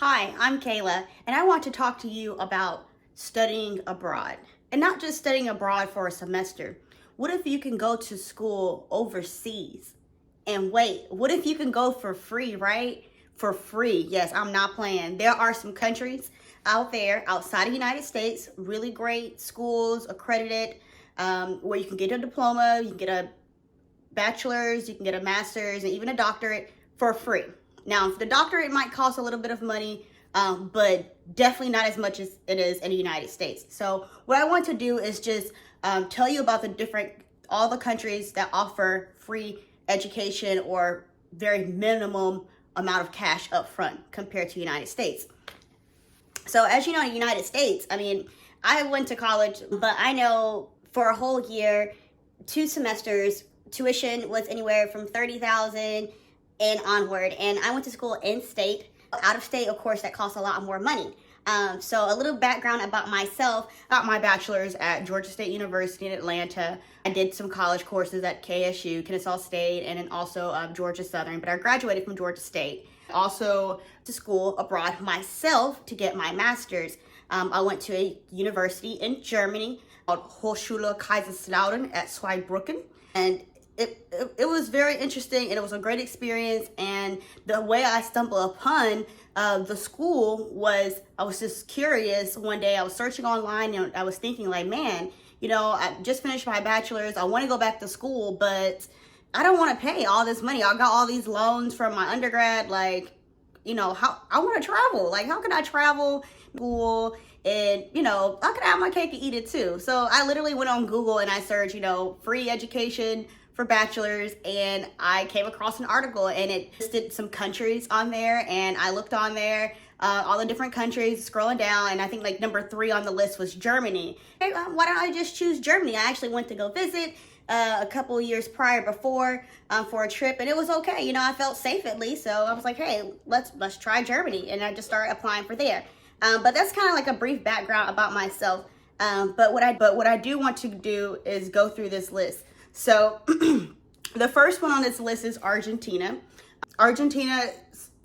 Hi, I'm Kayla, and I want to talk to you about studying abroad. And not just studying abroad for a semester. What if you can go to school overseas? And wait, what if you can go for free, right? For free. Yes, I'm not playing. There are some countries out there outside of the United States, really great schools, accredited, where you can get a diploma, you can get a bachelor's, you can get a master's, and even a doctorate for free. Now, the doctorate might cost a little bit of money, but definitely not as much as it is in the United States. So what I want to do is just tell you about all the countries that offer free education or very minimum amount of cash up front compared to the United States. So as you know, in the United States, I went to college, but I know for a whole year, 2 semesters, tuition was anywhere from 30,000 and onward. And I went to school in state. Out of state, of course, that costs a lot more money. So a little background about myself. Got my bachelor's at Georgia State University in Atlanta. I did some college courses at KSU, Kennesaw State, and then also Georgia Southern. But I graduated from Georgia State. Also to school abroad myself to get my master's. I went to a university in Germany called Hochschule Kaiserslautern at Zweibrücken. And it was very interesting, and it was a great experience. And the way I stumbled upon the school was, I was just curious. One day I was searching online, and I was thinking like, man, I just finished my bachelor's. I want to go back to school, but I don't want to pay all this money. I got all these loans from my undergrad. How I want to travel. Like, how can I travel school? And, how can I have my cake and eat it too? So I literally went on Google and I searched, free education for bachelors, and I came across an article, and it listed some countries on there, and I looked on there, all the different countries, scrolling down, and I think like number 3 on the list was Germany. Hey, why don't I just choose Germany? I actually went to go visit a couple of years before for a trip, and it was okay. I felt safe at least, so I was like, hey, let's try Germany, and I just started applying for there. But that's kind of like a brief background about myself. But what I do want to do is go through this list. So the first one on this list is Argentina. Argentina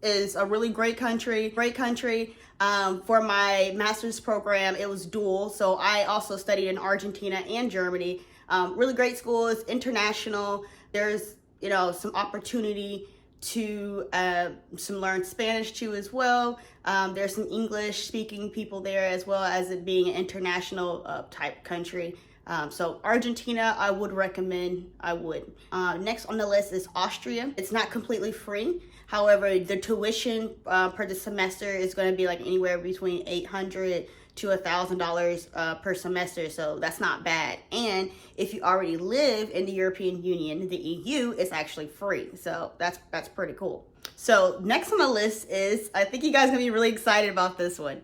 is a really great country. For my master's program, it was dual. So I also studied in Argentina and Germany. Really great schools, international. There's, some opportunity to learn Spanish too as well. There's some English speaking people there, as well as it being an international type country. So Argentina, I would recommend. Next on the list is Austria. It's not completely free. However, the tuition per the semester is going to be like anywhere between $800 to $1,000 per semester. So that's not bad. And if you already live in the European Union, the EU, it's actually free. So that's pretty cool. So next on the list is, I think you guys are going to be really excited about this one.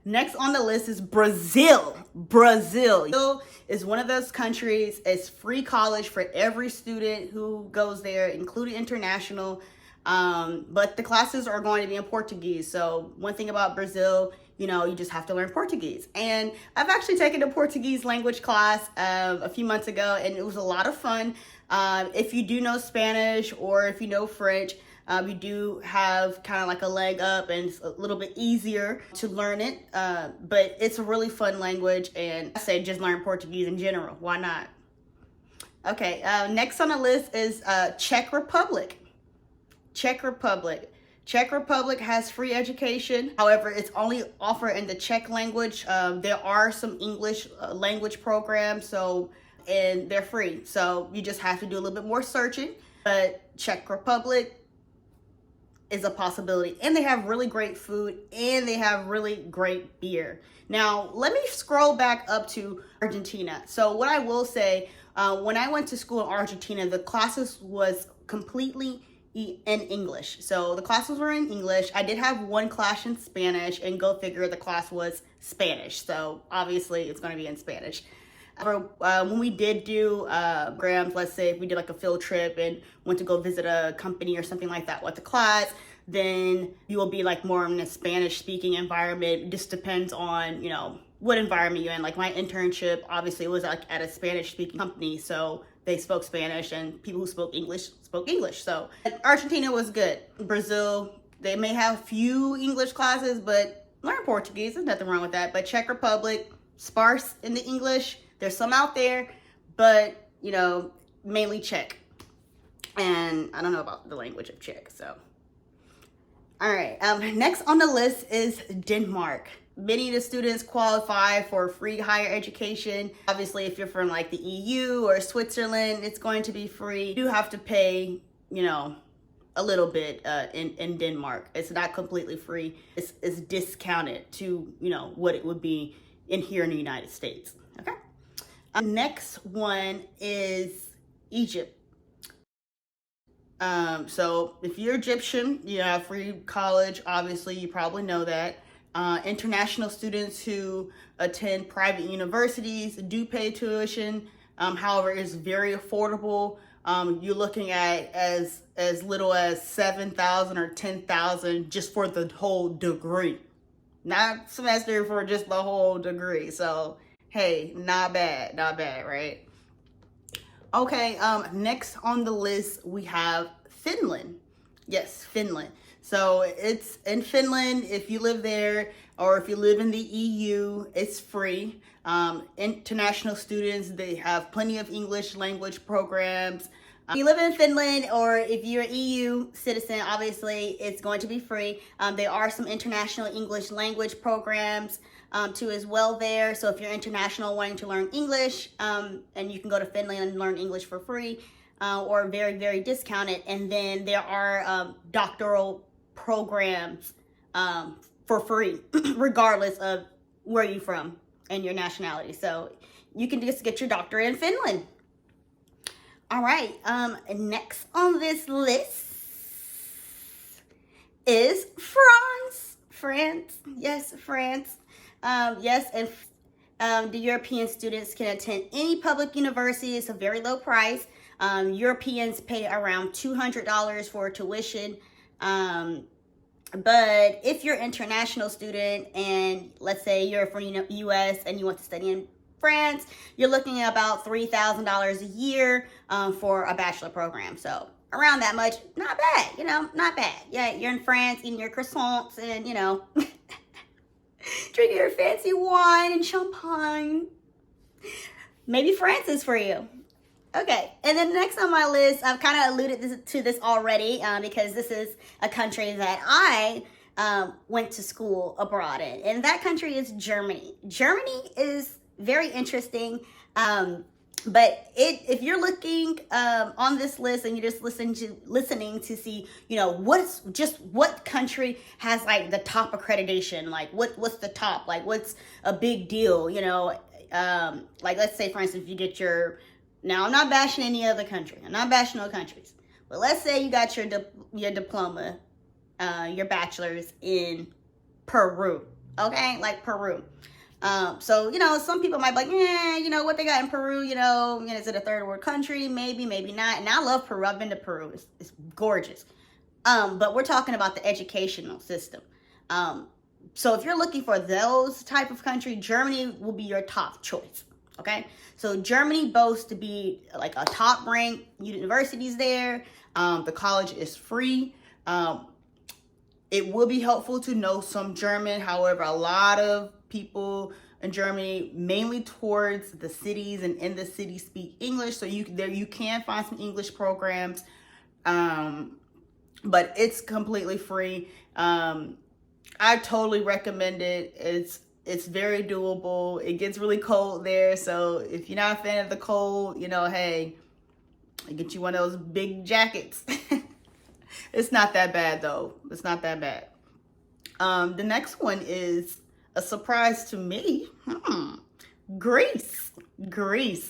Next on the list is Brazil. Brazil is one of those countries. It's free college for every student who goes there, including international. But the classes are going to be in Portuguese. So one thing about Brazil, you just have to learn Portuguese. And I've actually taken a Portuguese language class a few months ago, and it was a lot of fun. If you do know Spanish or if you know French, you do have kind of like a leg up, and it's a little bit easier to learn it. But it's a really fun language, and I say just learn Portuguese in general. Why not? Okay, next on the list is Czech Republic. Czech Republic has free education. However, it's only offered in the Czech language. There are some English language programs, and they're free. So you just have to do a little bit more searching. But Czech Republic is a possibility. And they have really great food, and they have really great beer. Now, let me scroll back up to Argentina. So what I will say, when I went to school in Argentina, the classes was completely in English. So the classes were in English. I did have one class in Spanish, and go figure, the class was Spanish. So obviously it's going to be in Spanish. When we did do programs, let's say if we did like a field trip and went to go visit a company or something like that with the class, then you will be like more in a Spanish speaking environment. It just depends on, what environment you're in. Like my internship, obviously it was like at a Spanish speaking company. So they spoke Spanish, and people who spoke English. So Argentina was good. Brazil, They may have few English classes, but learn Portuguese. There's nothing wrong with that. But Czech Republic, sparse in the English. There's some out there, but, you know, mainly Czech. And I don't know about the language of Czech, so. All right, next on the list is Denmark. Many of the students qualify for free higher education. Obviously, if you're from like the EU or Switzerland, it's going to be free. You do have to pay, you know, a little bit in Denmark. It's not completely free. It's discounted to, you know, what it would be in here in the United States. Okay. Next one is Egypt. So if you're Egyptian, you have free college. Obviously, you probably know that. International students who attend private universities do pay tuition. However, it's very affordable. You're looking at as little as $7,000 or $10,000 just for the whole degree, not semester, for just the whole degree. So hey, not bad, right? Okay, next on the list we have Finland. Yes, Finland. So it's in Finland, if you live there or if you live in the EU, it's free. International students, they have plenty of English language programs. If you live in Finland or if you're an EU citizen, obviously it's going to be free. There are some international English language programs too as well there. So if you're international wanting to learn English, and you can go to Finland and learn English for free or very, very discounted. And then there are doctoral programs for free, regardless of where you're from and your nationality. So you can just get your doctorate in Finland. All right, next on this list is France. Yes, France. Yes, and the European students can attend any public university. It's a very low price. Europeans pay around $200 for tuition. But if you're an international student and let's say you're from US and you want to study in France, you're looking at about $3,000 a year for a bachelor program. So around that much, not bad, you know, not bad. Yeah, you're in France eating your croissants and, you know, drinking your fancy wine and champagne. Maybe France is for you. Okay, and then next on my list, I've kind of alluded to this already because this is a country that I went to school abroad in, and that country is Germany. Germany is very interesting, but if you're looking on this list and you're just listening to see, you know, what country has like the top accreditation, like what's the top, like what's a big deal, you know, like let's say for instance, if you get your, now I'm not bashing any other country, I'm not bashing no countries, but let's say you got your diploma, your bachelor's in Peru, okay, like Peru. So, you know, some people might be like, yeah, you know, what they got in Peru, you know, is it a third world country? Maybe, maybe not. And I love Peru. I've been to Peru. It's gorgeous. But we're talking about the educational system. So if you're looking for those type of country, Germany will be your top choice. Okay. So Germany boasts to be like a top ranked universities there. The college is free. It will be helpful to know some German. However, a lot of people in Germany, mainly towards the cities and in the city, speak English. So you can find some English programs, but it's completely free. I totally recommend it. It's very doable. It gets really cold there, so if you're not a fan of the cold, you know, hey, get you one of those big jackets. It's not that bad though. It's not that bad. The next one is a surprise to me. Greece.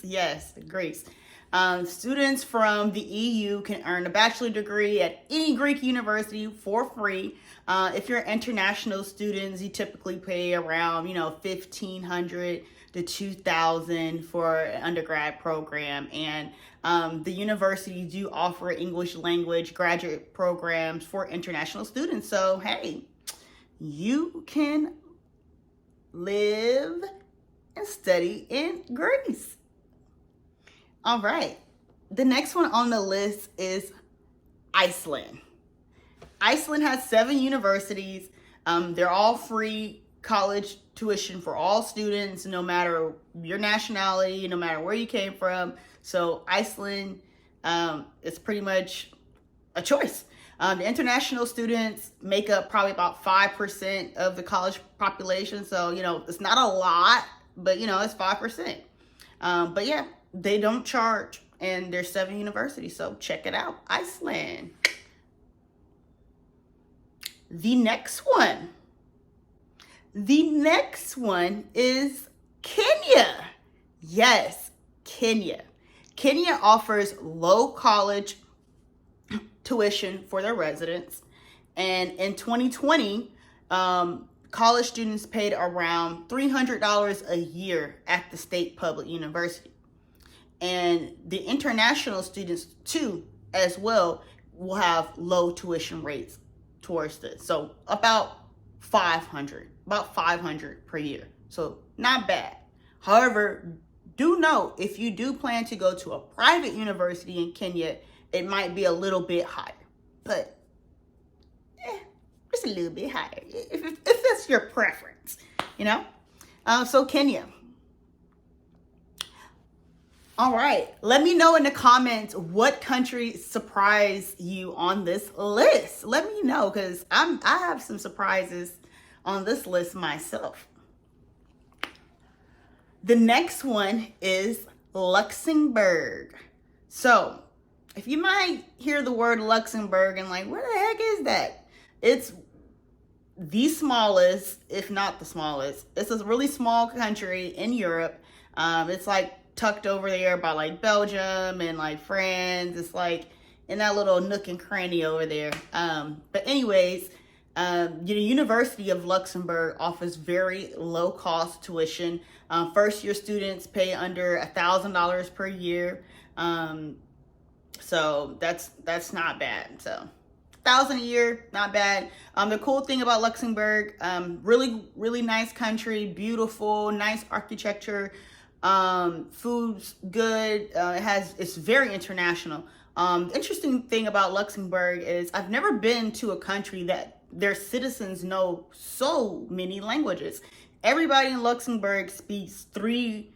Yes, Greece. Students from the EU can earn a bachelor degree at any Greek university for free. If you're international students, you typically pay around, you know, $1,500 to $2,000 for an undergrad program. And the university do offer English language graduate programs for international students. So, hey, you can live and study in Greece. All right. The next one on the list is Iceland. Iceland has 7 universities. They're all free college tuition for all students, no matter your nationality, no matter where you came from. So Iceland is pretty much a choice. The international students make up probably about 5% of the college population. So, it's not a lot, but, it's 5%. But yeah, they don't charge, and there's 7 universities. So check it out, Iceland. The next one is Kenya. Yes, Kenya. Kenya offers low college tuition for their residents. And in 2020, college students paid around $300 a year at the state public university. And the international students, too, as well, will have low tuition rates towards this. So about 500 per year. So not bad. However, do note, if you do plan to go to a private university in Kenya, it might be a little bit higher, but just a little bit higher if that's your preference, So Kenya. All right, let me know in the comments what country surprised you on this list. Let me know, because I have some surprises on this list myself. The next one is Luxembourg. So if you might hear the word Luxembourg and like, where the heck is that? It's the smallest, if not the smallest. It's a really small country in Europe. It's like tucked over there by like Belgium and like France. It's like in that little nook and cranny over there. But anyways, the University of Luxembourg offers very low cost tuition. First year students pay under $1,000 per year. So that's not bad. So $1,000 a year, not bad. The cool thing about Luxembourg, really nice country, beautiful, nice architecture, food's good. It's very international. The interesting thing about Luxembourg is I've never been to a country that their citizens know so many languages. Everybody in Luxembourg speaks 3-4+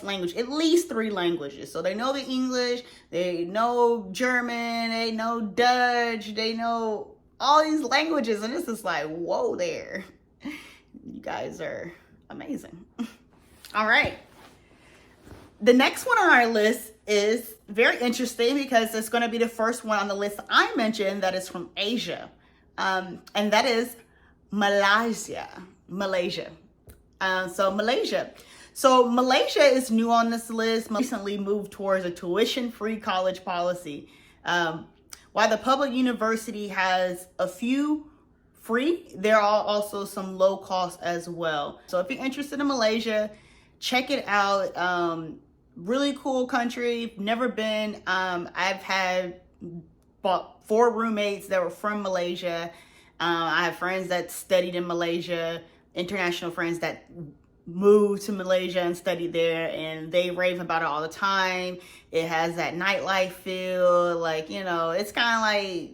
language, at least 3 languages. So they know the English, they know German, they know Dutch, they know all these languages. And it's just like, whoa there. You guys are amazing. All right. The next one on our list is very interesting because it's going to be the first one on the list I mentioned that is from Asia. And that is Malaysia. So Malaysia is new on this list. Recently moved towards a tuition-free college policy. While the public university has a few free, there are also some low cost as well. So if you're interested in Malaysia, check it out. Really cool country. Never been. I've had about 4 roommates that were from Malaysia. I have friends that studied in Malaysia, international friends that moved to Malaysia and studied there, and they rave about it all the time. It has that nightlife feel, like, it's kind of like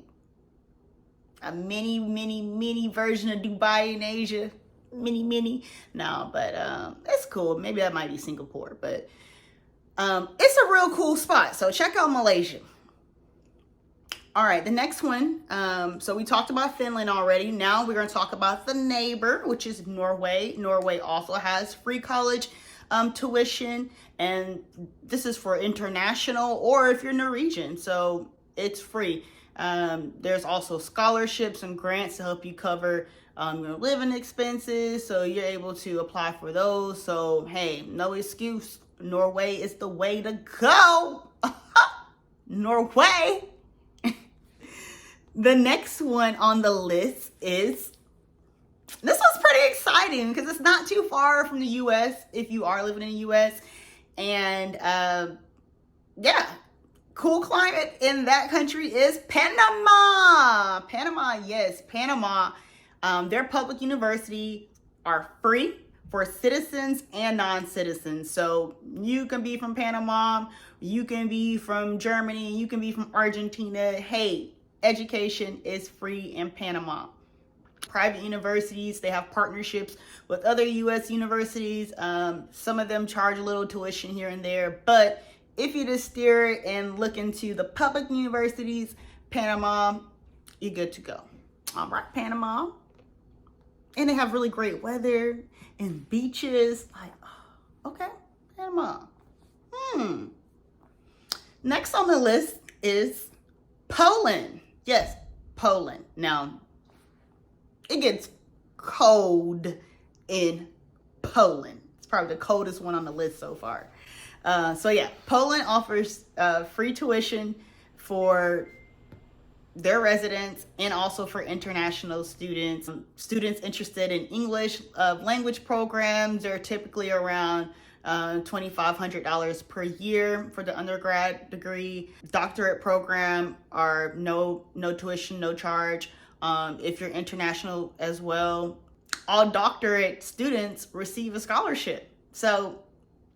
a mini version of Dubai in Asia. No, but it's cool. Maybe that might be Singapore, but it's a real cool spot. So check out Malaysia. All right, the next one. So we talked about Finland already. Now we're going to talk about the neighbor, which is Norway. Norway also has free college tuition, and this is for international or if you're Norwegian, so it's free. There's also scholarships and grants to help you cover your living expenses, so you're able to apply for those. So hey, no excuse. Norway is the way to go. Norway. The next one on the list is, this one's pretty exciting because it's not too far from the U.S. if you are living in the U.S. And yeah, cool climate in that country is Panama. Panama. Their public university are free for citizens and non-citizens. So you can be from Panama, you can be from Germany, you can be from Argentina. Hey, education is free in Panama. Private universities, they have partnerships with other U.S. universities. Some of them charge a little tuition here and there, but if you just steer and look into the public universities, Panama, you're good to go. All right, Panama. And they have really great weather and beaches. Like, okay, Panama. Next on the list is Poland. Yes, Poland. Now, it gets cold in Poland. It's probably the coldest one on the list so far. So yeah, Poland offers free tuition for their residents and also for international students. Students interested in English language programs are typically around $2,500 per year for the undergrad degree. Doctorate program are no tuition, no charge. If you're international as well, all doctorate students receive a scholarship. So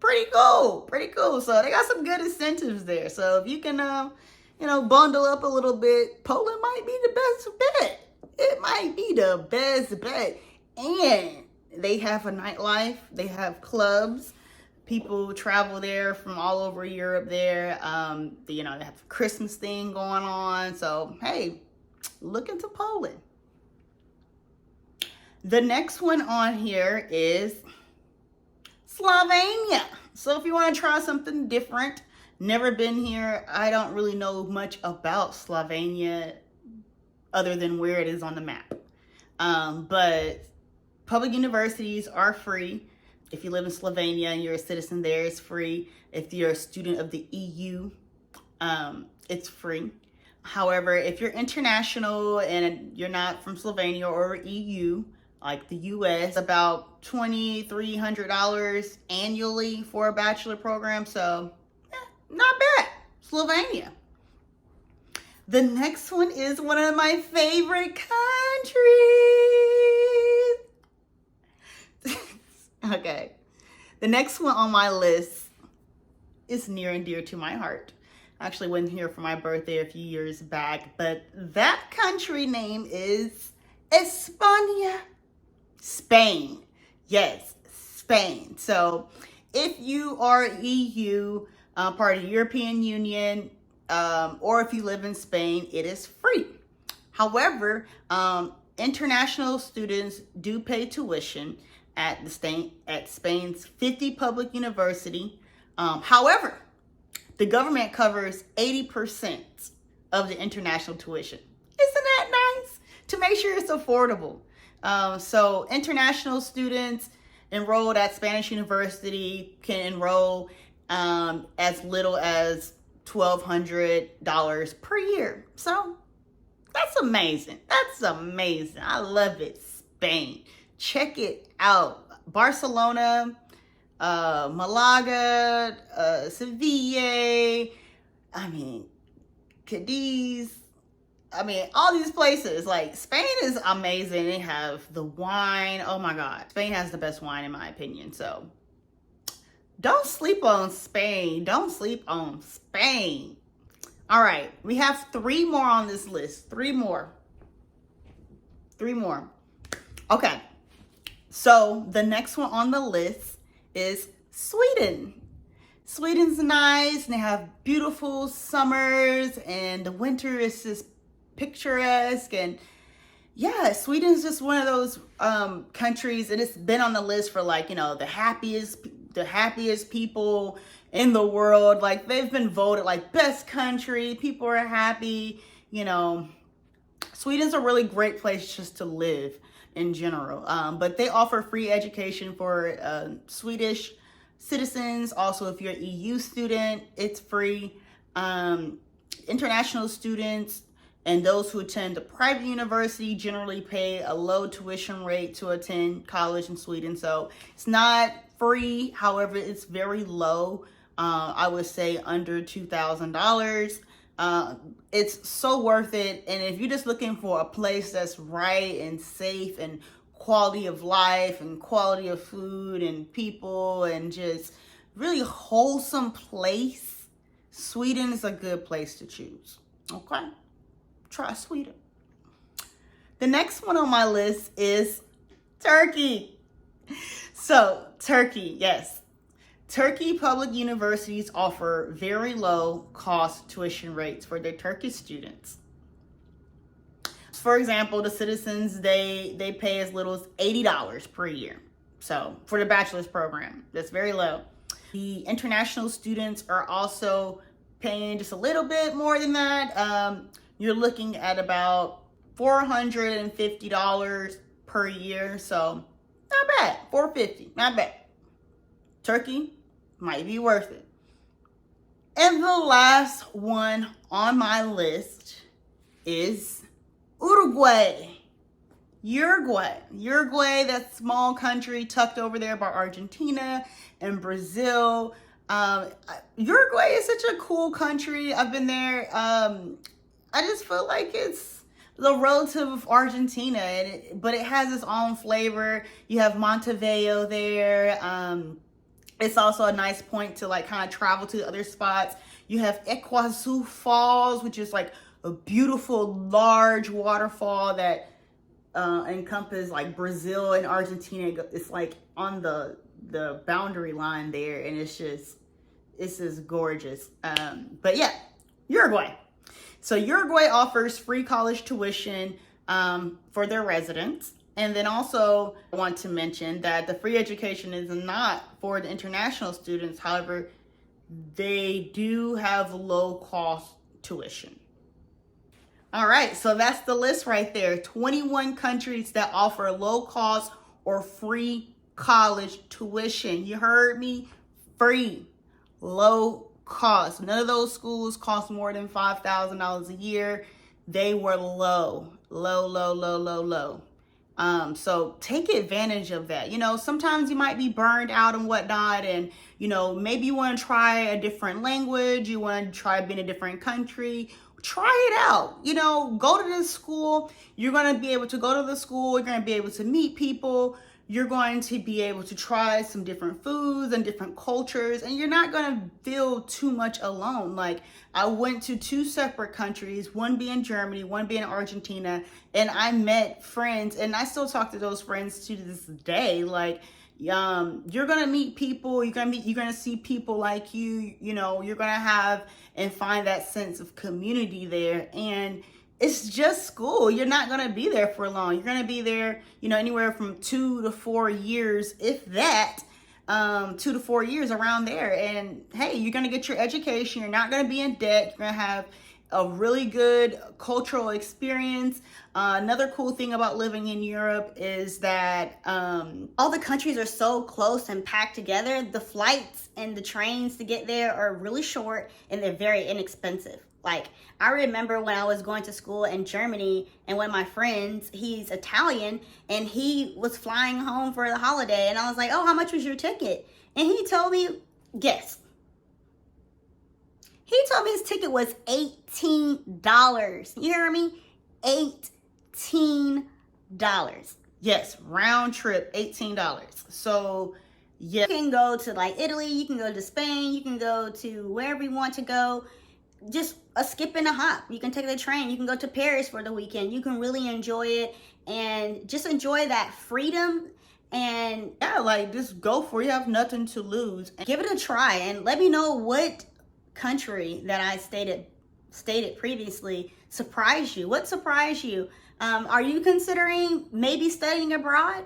pretty cool. So they got some good incentives there. So if you can, bundle up a little bit, Poland might be the best bet. It might be the best bet. And they have a nightlife. They have clubs. People travel there from all over Europe there. They have a Christmas thing going on. So, hey, look into Poland. The next one on here is Slovenia. So if you want to try something different, never been here, I don't really know much about Slovenia other than where it is on the map. But public universities are free. If you live in Slovenia and you're a citizen there, it's free. If you're a student of the EU, it's free. However, if you're international and you're not from Slovenia or EU, like the US, about $2,300 annually for a bachelor program. So, not bad. Slovenia. The next one is one of my favorite countries. Okay. The next one on my list is near and dear to my heart. I actually went here for my birthday a few years back, but that country name is España. Spain. Yes, Spain. So if you are EU, part of the European Union, or if you live in Spain, it is free. However, international students do pay tuition at Spain's 50 public university. However, the government covers 80% of the international tuition. Isn't that nice? To make sure it's affordable. So international students enrolled at Spanish university can enroll as little as $1,200 per year. So that's amazing. I love it. Spain. Check it out. Barcelona, Malaga, Sevilla, Cadiz. All these places. Like, Spain is amazing. They have the wine. Oh my God. Spain has the best wine in my opinion. So don't sleep on Spain. All right. We have 3 more on this list. 3 more. Okay. So the next one on the list is Sweden. Sweden's nice, and they have beautiful summers, and the winter is just picturesque. And yeah, Sweden's just one of those countries, and it's been on the list for the happiest people in the world. Like, they've been voted like best country. People are happy. Sweden's a really great place just to live in general. But they offer free education for Swedish citizens. Also, if you're an EU student, it's free. International students and those who attend a private university generally pay a low tuition rate to attend college in Sweden. So it's not free. However, it's very low. I would say under $2,000. It's so worth it. And if you're just looking for a place that's right and safe and quality of life and quality of food and people and just really wholesome place, Sweden is a good place to choose. Okay? try Sweden. The next one on my list is Turkey. So, Turkey, yes. Turkey public universities offer very low cost tuition rates for their Turkish students. For example, the citizens, they pay as little as $80 per year. So, for the bachelor's program, that's very low. The international students are also paying just a little bit more than that. You're looking at about $450 per year. So not bad. $450, not bad. Turkey might be worth it. And the last one on my list is Uruguay. Uruguay, that small country tucked over there by Argentina and Brazil. Uruguay is such a cool country. I've been there. I just feel like it's the relative of Argentina, but it has its own flavor. You have Montevideo there. It's also a nice point to like kind of travel to other spots. You have Iguazu Falls, which is like a beautiful, large waterfall that encompass like Brazil and Argentina. It's like on the boundary line there, and it's just gorgeous. But yeah, Uruguay. So Uruguay offers free college tuition for their residents. And then also I want to mention that the free education is not for the international students. However, they do have low cost tuition. All right, so that's the list right there. 21 countries that offer low cost or free college tuition. You heard me? Free, low cost. None of those schools cost more than $5,000 a year. They were low. So take advantage of that. You know, sometimes you might be burned out and whatnot, and you know, maybe you want to try a different language, you want to try being in a different country. Try it out. You know, go to this school. You're going to be able to go to the school. You're going to be able to meet people. You're going to be able to try some different foods and different cultures, and you're not going to feel too much alone. Like, I went to 2 separate countries, one being Germany, one being Argentina, and I met friends, and I still talk to those friends to this day. Like, you're going to meet people, you're going to see people like you, you know, you're going to have and find that sense of community there. And it's just school. You're not going to be there for long. You're going to be there, you know, anywhere from 2 to 4 years, if that, 2 to 4 years around there. And hey, you're going to get your education. You're not going to be in debt. You're going to have a really good cultural experience. Another cool thing about living in Europe is that all the countries are so close and packed together. The flights and the trains to get there are really short, and they're very inexpensive. Like, I remember when I was going to school in Germany, and one of my friends, he's Italian, and he was flying home for the holiday, and I was like, oh, how much was your ticket? And he told me, guess. He told me his ticket was $18. You hear me? $18. Yes, round trip, $18. So, yeah. You can go to like Italy, you can go to Spain, you can go to wherever you want to go. Just a skip and a hop. You can take the train. You can go to Paris for the weekend. You can really enjoy it and just enjoy that freedom. And yeah, like, just go for it. You have nothing to lose. Give it a try and let me know what country that I stated previously surprised you. What surprised you? Are you considering maybe studying abroad?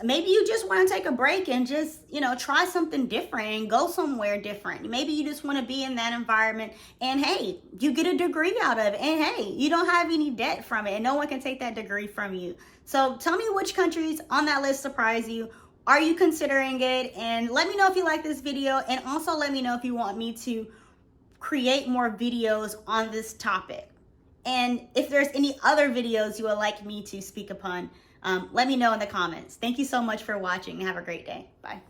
Maybe you just want to take a break and just, you know, try something different and go somewhere different. Maybe you just want to be in that environment, and hey, you get a degree out of it, and hey, you don't have any debt from it, and no one can take that degree from you. So tell me which countries on that list surprise you. Are you considering it? And let me know if you like this video, and also let me know if you want me to create more videos on this topic. And if there's any other videos you would like me to speak upon, let me know in the comments. Thank you so much for watching. Have a great day. Bye.